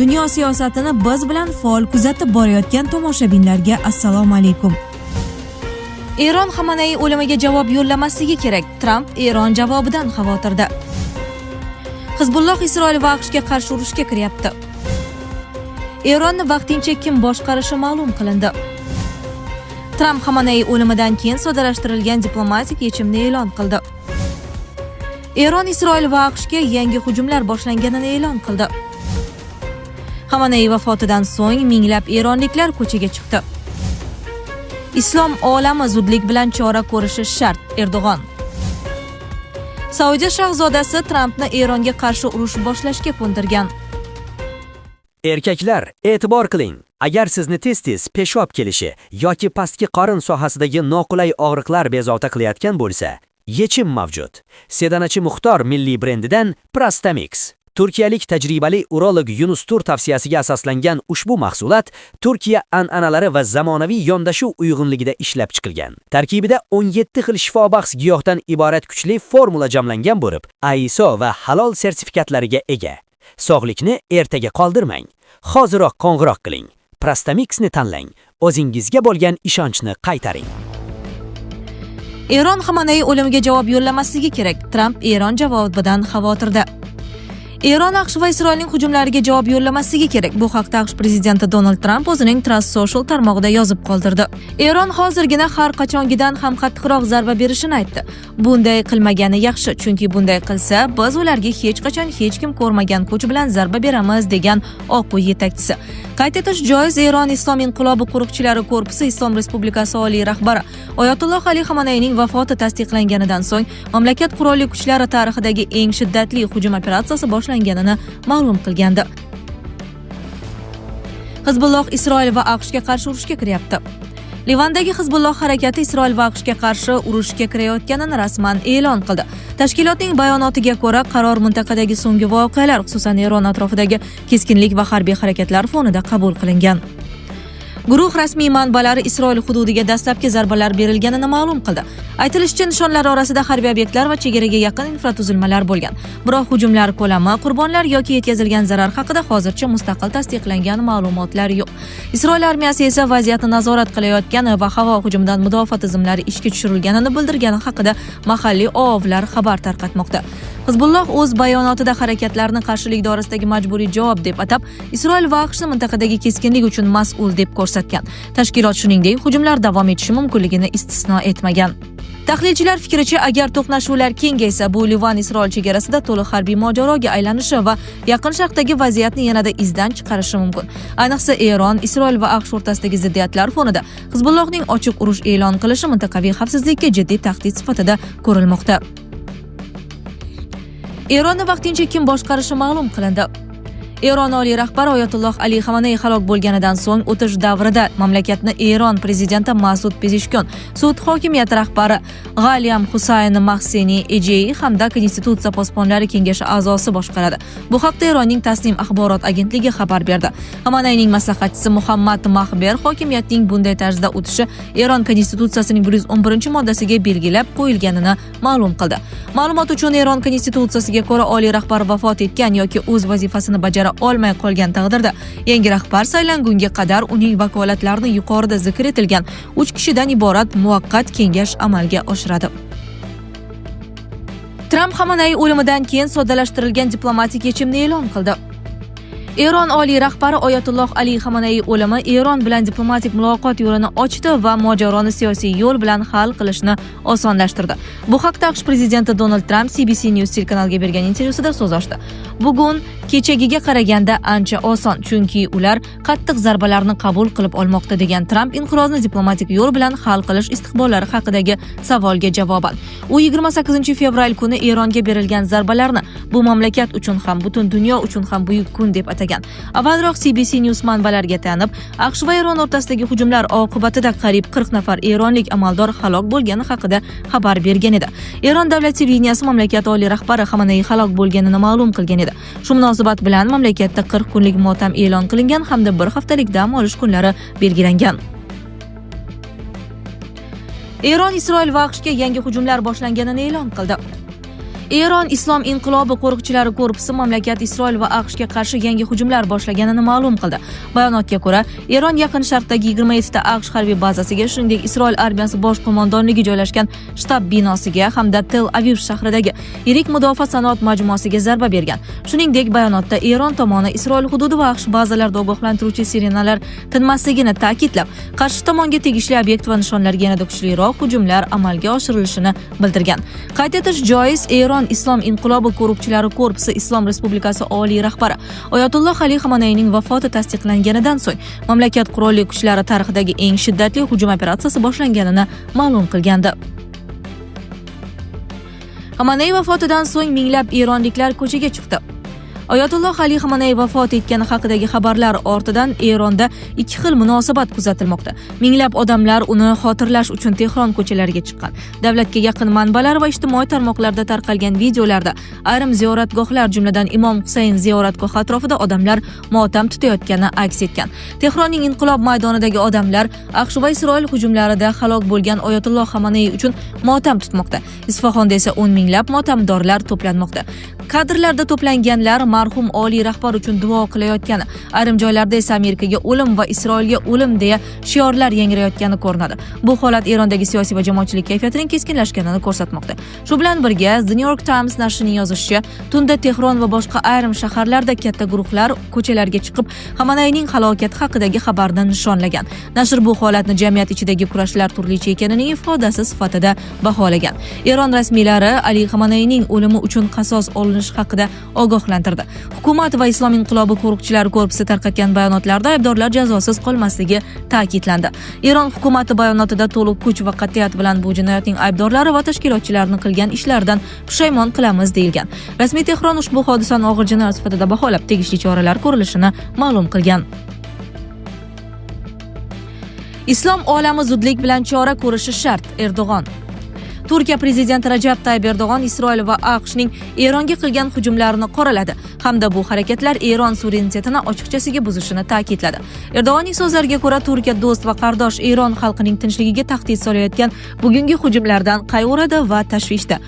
Dunyo siyosatini biz bilan faol kuzatib borayotgan tomoshabinlarga assalomu alaykum. Eron Xamenei o'limiga javob yo'llamasligi kerak. Tramp Eron javobidan xavotirda. Hizbulloh Isroil va AQShga qarshi urushga kiryapti. Eronni vaqtincha kim boshqarishi ma'lum qilindi. Tramp Xamenei o'limidan keyin soddalashtirilgan diplomatik yechimni e'lon qildi. Eron Isroil va AQShga yangi hujumlar boshlanganini e'lon qildi. Xamenei vafotidan so'ng minglab eronliklar ko'chaga chiqdi. Islom olami zudlik bilan chora ko'rishi shart. Erdo'g'on. Saudiya shahzodasi Trampni Eronga qarshi urush boshlashga ko'ndirgan. Erkaklar, e'tibor qiling. Agar sizni tez-tez peshob kelishi yoki pastki qorin sohasidagi noqulay og'riqlar bezovta qilayotgan bo'lsa, yechim mavjud. Sedanachi Muxtor milliy brendidan Prastamix. Turkiyalik tajribali urolog Yunus Tur tavsiyasiga asoslangan ushbu mahsulot Turkiya an'analari va zamonaviy yondashuv uyg'unligida ishlab chiqilgan. Tarkibida 17 xil shifobaxsh giyohdan iborat kuchli formula jamlangan bo'lib, ISO va halol sertifikatlariga ega. Sog'likni ertaga qoldirmang. Hoziroq qo'ng'iroq qiling. Prastamixni tanlang. O'zingizga bo'lgan ishonchni qaytaring. Eron Xamenei o'limiga javob yo'llamasligi kerak. Tramp Eron javobidan xavotirda. Eron AQSh va Isroilning hujumlariga javob yo'llamasligi kerak. Bu haqda AQSh prezidenti Donald Tramp o'zining Truth Social tarmog'ida yozib qoldirdi. Eron hozirgina har qachongidan ham qattiqroq zarba berishini aytdi. Bunday qilmagani yaxshi, chunki bunday qilsa, biz ularga hech qachon hech kim ko'rmagan kuch bilan zarba beramiz, degan Oq uy yetakchisi. Qayd etish joiz, Eron Islom inqilobi qo'riqchilari korpusi Islom Respublikasi oliy rahbari Oyatulloh Ali Xameneining vafoti tasdiqlanganidan so'ng mamlakat qurolli kuchlari tarixidagi eng shiddatli hujum operatsiyasi boshlanganini ma'lum qilgandi. Hizbulloh Isroil va AQShga qarshi urushga kiryapti. Livandagi Hizbulloh harakati Isroil va AQShga qarshi urushga kirayotganini rasman e'lon qildi. Tashkilotning bayonotiga ko'ra, qaror mintaqadagi so'nggi voqealar, xususan Eron atrofidagi keskinlik va harbiy harakatlar fonida qabul qilingan. Guruh rasmiy manbalari Isroil hududiga dastlabki zarbalar berilganini ma'lum qildi. Aytilishicha, nishonlar orasida harbiy obyektlar va chegaraga yaqin infratuzilmalar bo'lgan. Biroq hujumlar ko'lami, qurbonlar yoki yetkazilgan zarar haqida hozircha mustaqil tasdiqlangan ma'lumotlar yo'q. Isroil armiyasi esa vaziyatni nazorat qilayotgani va havo hujumidan mudofaa tizimlari ishga tushirilganini bildirgani haqida mahalliy OAVlar xabar tarqatmoqda. Hizbulloh o'z bayonotida harakatlarni qarshilik doirasidagi majburiy javob deb atab, Isroil va AQShni mintaqadagi keskinlik uchun mas'ul deb ko'rsatgan. Tashkilot shuningdek, hujumlar davom etishi mumkinligini istisno etmagan. Tahlilchilar fikricha, agar to'qnashuvlar kengaysa, bu Livan-Isroil chegarasida to'liq harbiy mojaroga aylanishi va Yaqin Sharqdagi vaziyatni yanada izdan chiqarishi mumkin. Ayniqsa Eron, Isroil va AQSh o'rtasidagi ziddiyatlar fonida Hizbullohning ochiq urush e'lon qilishi mintaqaviy xavfsizlikka jiddiy tahdid sifatida ko'rilmoqda. Eronni vaqtincha kim boshqarishi ma'lum qilindi. Eron oliy rahbari Oyatulloh Ali Xamenei halok bo'lganidan so'ng o'tish davrida mamlakatni Eron prezidenti Masud Pezeshkian, sud hokimiyati rahbari G'aliyam Husayn Mahseni Ejei hamda Konstitutsiya posbonlari kengashi a'zosi boshqaradi. Bu haqda Eronning Tasnim axborot agentligi xabar berdi. Xameneining maslahatchisi Muhammad Mahber hokimiyatning bunday tarzda o'tishi Eron konstitutsiyasining 111-moddasiga belgilab qo'yilganini ma'lum qildi. Ma'lumot uchun, Eron konstitutsiyasiga ko'ra oliy rahbar vafot etgan yoki o'z vazifasini bajara olmay qolgan taqdirda yangi rahbar saylangunga qadar uning vakolatlarini yuqorida zikr etilgan 3 kishidan iborat muvaqqat kengash amalga oshiradi. Tramp Xamenei o'limidan keyin soddalashtirilgan diplomatik yechimni e'lon qildi. Eron oliy rahbari Oyatulloh Ali Xamenei o'limi Eron bilan diplomatik muloqot yo'lini ochdi va mojaroni siyosiy yo'l bilan hal qilishni osonlashtirdi. Bu haqda AQSh prezidenti Donald Tramp CBC News telekanaliga bergan intervyusida so'z ochdi. Bugun kechagiga qaraganda ancha oson, chunki ular qattiq zarbalarni qabul qilib olmoqda, degan Tramp inqirozni diplomatik yo'l bilan hal qilish istiqbollari haqidagi savolga javoban. U 28 fevral kuni Eronga berilgan zarbalarni bu mamlakat uchun ham, butun dunyo uchun ham buyuk kun deb atagan. Avvalroq CBC News manbalariga tayanib, AQSh va Eron o'rtasidagi hujumlar oqibatida qariyb 40 nafar eronlik amaldor halok bo'lgani haqida xabar bergan edi. Eron davlat televideniyasi mamlakat oliy rahbari Xamenei halok bo'lganini ma'lum qilgan edi. Shu munosabat bilan mamlakatda 40 kunlik motam e'lon qilingan hamda bir haftalik dam olish kunlari belgilangan. Eron Isroil va AQShga yangi hujumlar boshlanganini e'lon qildi. Eron Islom inqilobi qo'riqchilari korpusi mamlakat Isroil va AQShga qarshi yangi hujumlar boshlaganini ma'lum qildi. Bayonotga ko'ra, Eron Yaqin Sharqdagi 27 ta AQSh harbiy bazasiga, shuningdek Isroil armiyasi bosh qo'mondonligi joylashgan shtab binosiga hamda Tel Aviv shahridagi yirik mudofaa sanoat majmuasiga zarba bergan. Shuningdek, bayonotda Eron tomoni Isroil hududi va AQSh bazalarida ogohlantiruvchi sirenalar tinmasligini ta'kidlab, qarshi tomonga tegishli obyekt va nishonlarga yanada kuchliroq hujumlar amalga oshirilishini bildirgan. Qayd etish joiz, Eron Islom inqilobi qo'riqchilari korpusi Islom Respublikasi oliy rahbari Oyatulloh Ali Xameneyning vafoti tasdiqlanganidan so'ng mamlakat qurolli kuchlari tarixidagi eng shiddatli hujum operatsiyasi boshlanganini ma'lum qilgandi. Xameney vafotidan so'ng minglab eronliklar ko'chaga chiqdi. Oyatulloh Ali Xameney vafot etgani haqidagi xabarlar ortidan Eronda ikki xil munosabat kuzatilmoqda. Minglab odamlar uni xotirlash uchun Tehron ko'chalariga chiqqan. Davlatga yaqin manbalar va ijtimoiy tarmoqlarda tarqalgan videolarda ayrim ziyoratgohlar, jumladan Imom Husayn ziyoratgohi atrofida odamlar motam tutayotgani aks etgan. Tehronning Inqilob maydonidagi odamlar AQSh va Isroil hujumlarida halok bo'lgan Oyatulloh Xameney uchun motam tutmoqda. Isfaxonda esa 10 minglab motamdorlar to'planmoqda. Kadrlarda to'planganlar marhum oliy rahbar uchun duo qilayotgani, ayrim joylarda esa Amerikaga o'lim va Isroilga o'lim deya shiorlar yangrayotgani ko'rinadi. Bu holat Erondagi siyosiy va jamoatchilik kayfiyatining keskinlashganini ko'rsatmoqda. Shu bilan birga The New York Times nashrining yozishicha, tunda Tehron va boshqa ayrim shaharlarda katta guruhlar ko'chalarga chiqib, Xameneyning halokati haqidagi xabarni nishonlagan. Nashr bu holatni jamiyat ichidagi kurashlar turlicha ekanining ifodasi sifatida baholagan. Eron rasmiylari Ali Xameneyning o'limi uchun qasos olinishi haqida ogohlantirdi. Hukumat va Islom inqilobi qo'riqchilari korpusi tarqatgan bayonotlarda aybdorlar jazosiz qolmasligi ta'kidlandi. Eron hukumati bayonotida to'liq kuch va qat'iyat bilan bu jinoyatning aybdorlari va tashkilotchilarini qilgan ishlaridan pushaymon qilamiz deyilgan. Rasmiy Tehron ushbu hodisani og'ir jinoyat sifatida baholab, tegishli choralar ko'rilishini ma'lum qilgan. Islom olami zudlik bilan chora ko'rishi shart. Erdo'g'on. Turkiya prezidenti Rajab Tayyip Erdo'g'on Isroil va AQShning Eronga qilgan hujumlarini qoraladi hamda bu harakatlar Eron suverenitetini ochiqchasiga buzishini ta'kidladi. Erdo'g'onning so'zlariga ko'ra, Turkiya do'st va qardosh Eron xalqining tinchligiga tahdid solayotgan bugungi hujumlardan qayg'uradi va tashvishda.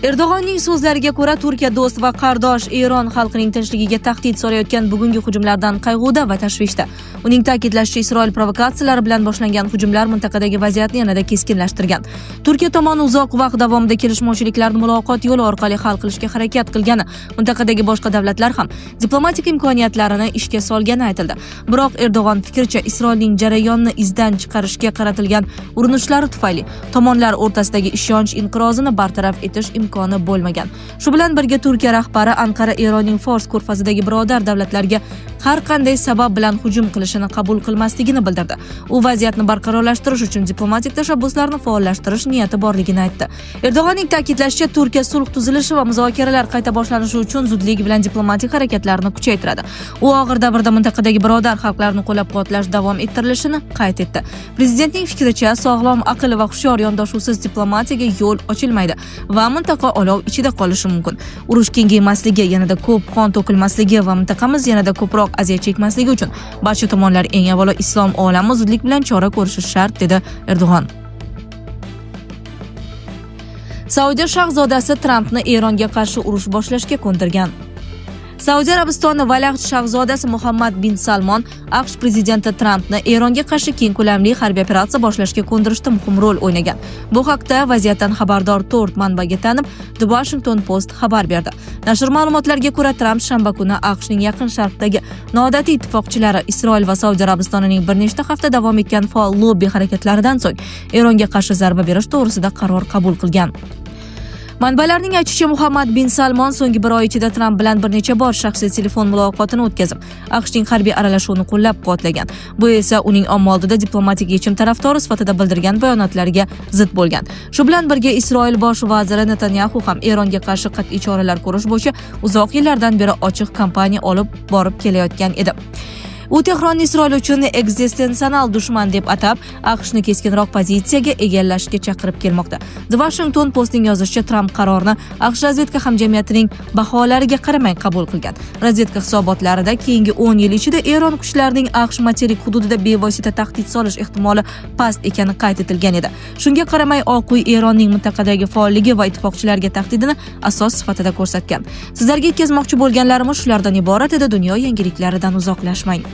Erdo'g'onning so'zlariga ko'ra, Turkiya do'st va qardosh Eron xalqining tinchligiga tahdid solayotgan bugungi hujumlardan qayg'uda va tashvishda. Uning ta'kidlashicha, Isroil provokatsiyalari bilan boshlangan hujumlar mintaqadagi vaziyatni yanada keskinlashtirgan. Turkiya tomoni uzoq vaqt davomida kelishmovchiliklarni muloqot yo'li orqali hal qilishga harakat qilgani, mintaqadagi boshqa davlatlar ham diplomatik imkoniyatlarini ishga solgani aytildi. Biroq Erdo'g'on fikricha, Isroilning jarayonni izdan chiqarishga qaratilgan urinishlari tufayli tomonlar o'rtasidagi ishonch inqirozini bartaraf etish imkoni bo'lmagan. Shu bilan birga Turkiya rahbari Anqara Eronning Fors ko'rfazidagi birodar davlatlarga har qanday sabab bilan hujum qilishini qabul qilmasligini bildirdi. U vaziyatni barqarorlashtirish uchun diplomatik tashabbuslarni faollashtirish niyati borligini aytdi. Erdo'g'onning ta'kidlashicha, Turkiya sulh tuzilishi va muzokaralar qayta boshlanishi uchun zudlik bilan diplomatik harakatlarni kuchaytiradi. U og'ir davrda mintaqadagi birodar xalqlarni qo'llab-quvvatlash davom ettirilishini qayd etdi. Prezidentning fikricha, sog'lom aql va hushyor yondashuvsiz diplomatiyaga yo'l ochilmaydi va mintaqa olov ichida qolishi mumkin. Urush kengaymasligi, yanada ko'p qon to'kilmasligi va mintaqamiz yanada ko'proq aziyat chekmasligi uchun barcha tomonlar eng avvalo islom olami zudlik bilan chora ko'rishi shart, dedi Erdo'g'on. Saudiya shahzodasi Trampni Eronga qarshi urush boshlashga ko'ndirgan. Saudiya Arabistoni valiahd shahzodasi Muhammad bin Salmon AQSh prezidenti Trampni Eronga qarshi keng ko'lamli harbiy operatsiya boshlashga ko'ndirishda muhim rol o'ynagan. Bu haqda vaziyatdan xabardor 4 manbaga tanib The Washington Post xabar berdi. Nashr ma'lumotlariga ko'ra, Tramp shanba kuni AQShning Yaqin Sharqdagi noodatiy ittifoqchilari Isroil va Saudiya Arabistonining bir nechta hafta davom etgan faol lobbi harakatlaridan so'ng Eronga qarshi zarba berish to'g'risida qaror qabul qilgan. Manbalarning aytishicha, Muhammad bin Salmon so'nggi bir oy ichida Tramp bilan bir necha bor shaxsiy telefon muloqotini o'tkazib, AQShning harbiy aralashuvini qo'llab-quvvatlagan. Bu esa uning omma oldida diplomatik yechim tarafdori sifatida bildirgan bayonotlariga zid bo'lgan. Shu bilan birga Isroil bosh vaziri Netanyahu ham Eronga qarshi qat'iy choralar ko'rish bo'yicha uzoq yillardan beri ochiq kampaniya olib borib kelayotgan edi. U Tehronni Isroil uchun ekzistensional dushman deb atab, AQShni keskinroq pozitsiyaga egallashga chaqirib kelmoqda. The Washington Post'ning yozishicha, Tramp qarorni AQSh razvedka hamjamiyatining baholariga qaramay qabul qilgan. Razvedka hisobotlarida keyingi 10 yil ichida Eron kuchlarining AQSh materik hududida bevosita tahdid solish ehtimoli past ekani qayd etilgan edi. Shunga qaramay Oq uy Eronning mintaqadagi faolligi va ittifoqchilarga tahdidini asos sifatida ko'rsatgan. Sizlarga yetkazmoqchi bo'lganlarimiz shulardan iborat edi. Dunyo yangiliklaridan uzoqlashmang.